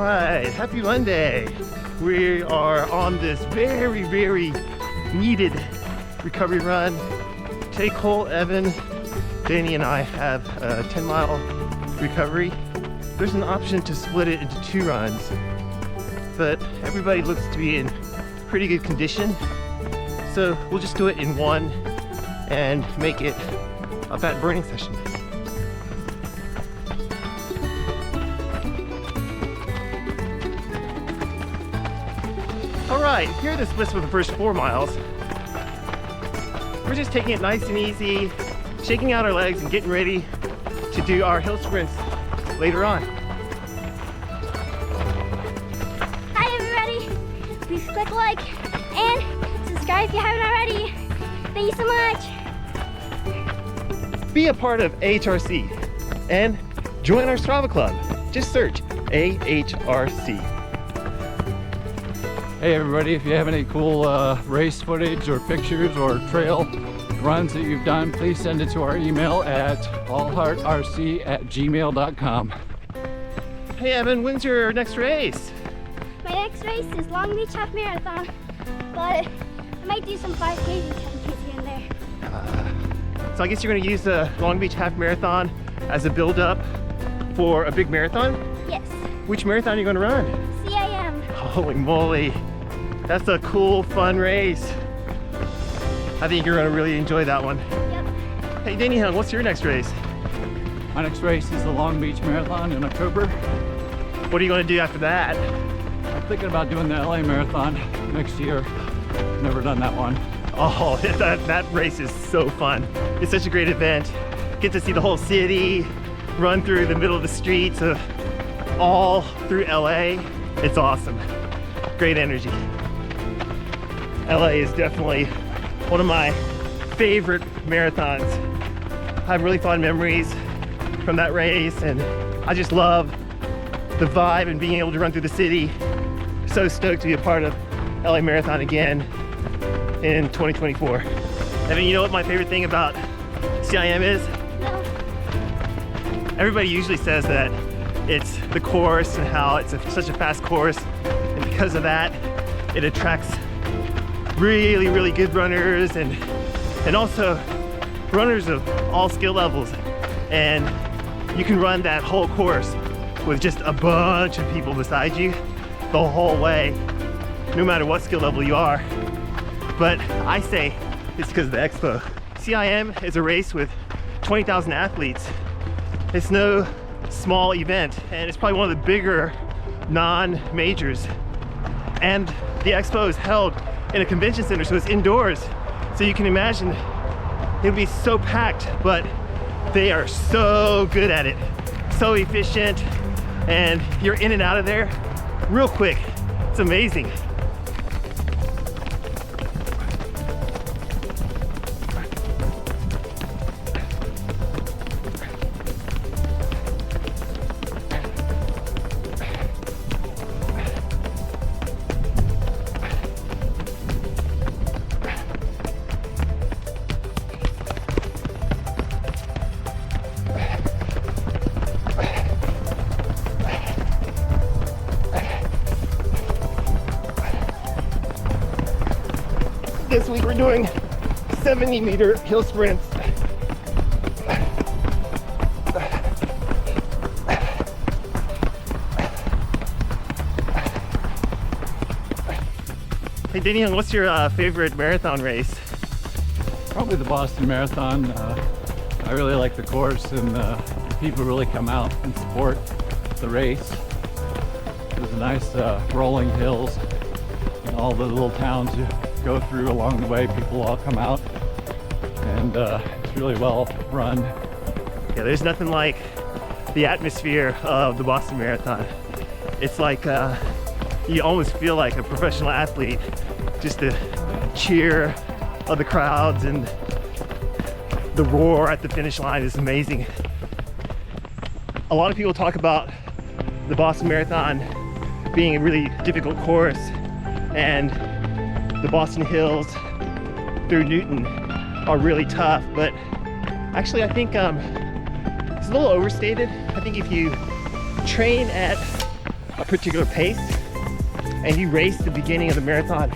right, happy Monday. We are on this very, very needed recovery run. Today, Cole, Evan, Denny, and I have a 10-mile recovery. There's an option to split it into 2 runs, but everybody looks to be in pretty good condition. So we'll just do it in one and make it a fat burning session. All right, here are the splits for the first 4 miles. We're just taking it nice and easy, shaking out our legs and getting ready to do our hill sprints later on. Hi everybody, please click like and subscribe if you haven't already. Thank you so much. Be a part of AHRC and join our Strava club. Just search AHRC. Hey everybody, if you have any cool race footage or pictures or trail runs that you've done, please send it to our email at allheartrc@gmail.com. Hey Evan, when's your next race? My next race is Long Beach Half Marathon, but I might do some 5Ks and 10Ks here and there. So I guess you're going to use the Long Beach Half Marathon as a build-up for a big marathon? Yes. Which marathon are you going to run? CIM. Holy moly, that's a cool, fun race. I think you're going to really enjoy that one. Yep. Hey Denny, what's your next race? My next race is the Long Beach Marathon in October. What are you going to do after that? I'm thinking about doing the LA Marathon next year. Never done that one. Oh, that race is so fun. It's such a great event. Get to see the whole city, run through the middle of the streets of all through LA. It's awesome. Great energy. LA is definitely one of my favorite marathons. I have really fond memories from that race, and I just love the vibe and being able to run through the city. So stoked to be a part of LA Marathon again in 2024. Evan, you know what my favorite thing about CIM is? No. Everybody usually says that it's the course and how it's such a fast course, and because of that it attracts really, really good runners and also runners of all skill levels, and you can run that whole course with just a bunch of people beside you the whole way, no matter what skill level you are. But I say it's because of the expo. CIM is a race with 20,000 athletes. It's no small event, and it's probably one of the bigger non-majors. And the expo is held in a convention center, so it's indoors. So you can imagine it'll be so packed, but they are so good at it. So efficient, and you're in and out of there real quick. It's amazing. This week we're doing 70-meter hill sprints. Hey Denny, what's your favorite marathon race? Probably the Boston Marathon. I really like the course, and people really come out and support the race. There's nice rolling hills and all the little towns you go through along the way. People all come out, and it's really well run. Yeah, there's nothing like the atmosphere of the Boston Marathon. It's like you almost feel like a professional athlete. Just the cheer of the crowds and the roar at the finish line is amazing. A lot of people talk about the Boston Marathon being a really difficult course, and the Boston Hills through Newton are really tough, but actually I think it's a little overstated. I think if you train at a particular pace and you race the beginning of the marathon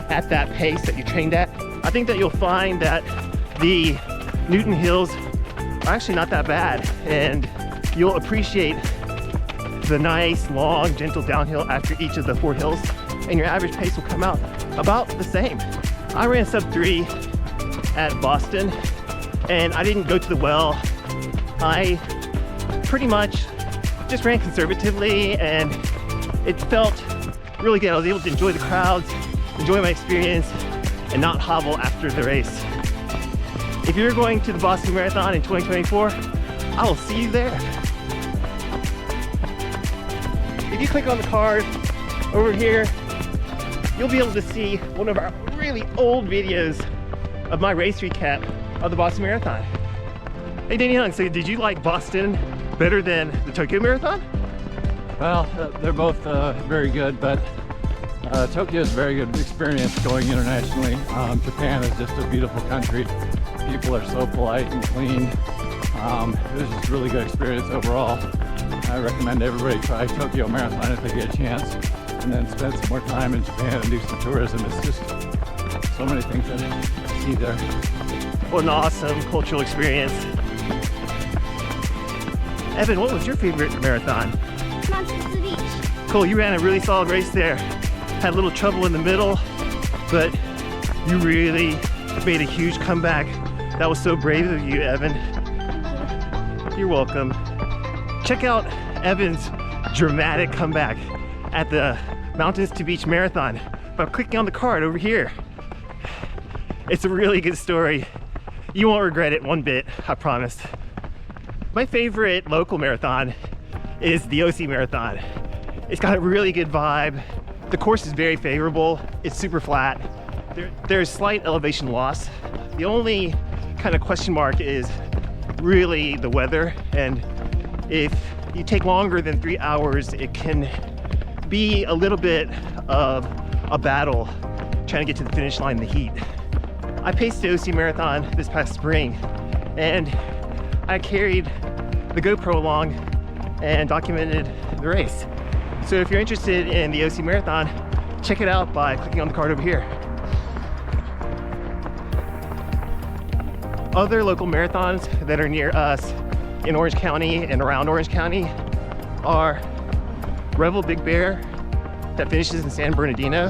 at that pace that you trained at, I think that you'll find that the Newton hills are actually not that bad, and you'll appreciate the nice, long, gentle downhill after each of the 4 hills, and your average pace will come out about the same. I ran sub 3 at Boston, and I didn't go to the well. I pretty much just ran conservatively, and it felt really good. I was able to enjoy the crowds, enjoy my experience, and not hobble after the race. If you're going to the Boston Marathon in 2024, I will see you there. If you click on the card over here, you'll be able to see one of our really old videos of my race recap of the Boston Marathon. Hey Denny Young, so did you like Boston better than the Tokyo Marathon? Well, they're both very good, but Tokyo is a very good experience going internationally. Japan is just a beautiful country. People are so polite and clean. It was just a really good experience overall. I recommend everybody try Tokyo Marathon if they get a chance, and then spend some more time in Japan and do some tourism. It's just so many things that you see there. What an awesome cultural experience. Evan, what was your favorite marathon? Mountains to the beach. Cool, you ran a really solid race there. Had a little trouble in the middle, but you really made a huge comeback. That was so brave of you, Evan. You're welcome. Check out Evan's dramatic comeback at the Mountains to Beach Marathon by clicking on the card over here. It's a really good story. You won't regret it one bit, I promise. My favorite local marathon is the OC Marathon. It's got a really good vibe. The course is very favorable. It's super flat. There's slight elevation loss. The only kind of question mark is really the weather, and if you take longer than 3 hours, it can be a little bit of a battle trying to get to the finish line in the heat. I paced the OC Marathon this past spring, and I carried the GoPro along and documented the race. So if you're interested in the OC Marathon, check it out by clicking on the card over here. Other local marathons that are near us in Orange County and around Orange County are Revel Big Bear, that finishes in San Bernardino,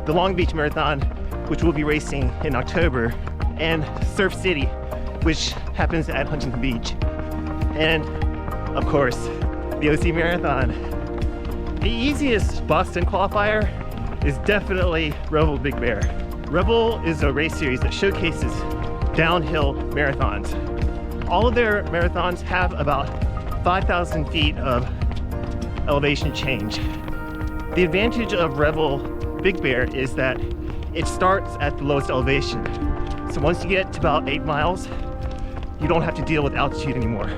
the Long Beach Marathon, which we'll be racing in October, and Surf City, which happens at Huntington Beach, and of course the OC Marathon. The easiest Boston qualifier is definitely Revel Big Bear. Revel is a race series that showcases downhill marathons. All of their marathons have about 5,000 feet of elevation change. The advantage of Revel Big Bear is that it starts at the lowest elevation. So once you get to about 8 miles, you don't have to deal with altitude anymore.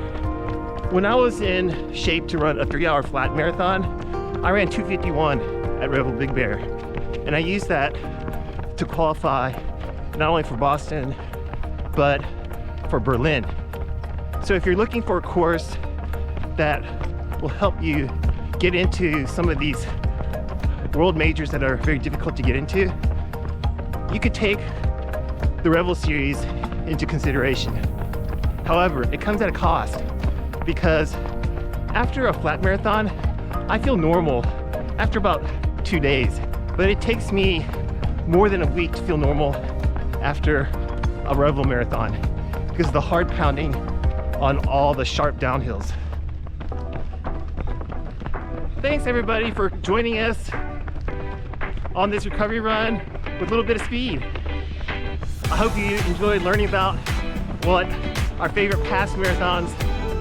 When I was in shape to run a 3-hour flat marathon, I ran 2:51 at Revel Big Bear, and I used that to qualify not only for Boston, but for Berlin. So if you're looking for a course that will help you get into some of these world majors that are very difficult to get into, you could take the Revel series into consideration. However, it comes at a cost, because after a flat marathon, I feel normal after about 2 days, but it takes me more than a week to feel normal after a Revel marathon because of the hard pounding on all the sharp downhills. Thanks everybody for joining us on this recovery run with a little bit of speed. I hope you enjoyed learning about what our favorite past marathons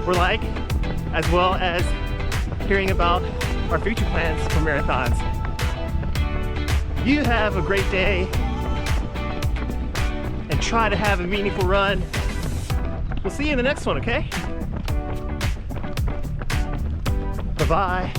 were like, as well as hearing about our future plans for marathons. You have a great day and try to have a meaningful run. We'll see you in the next one, okay? Bye-bye.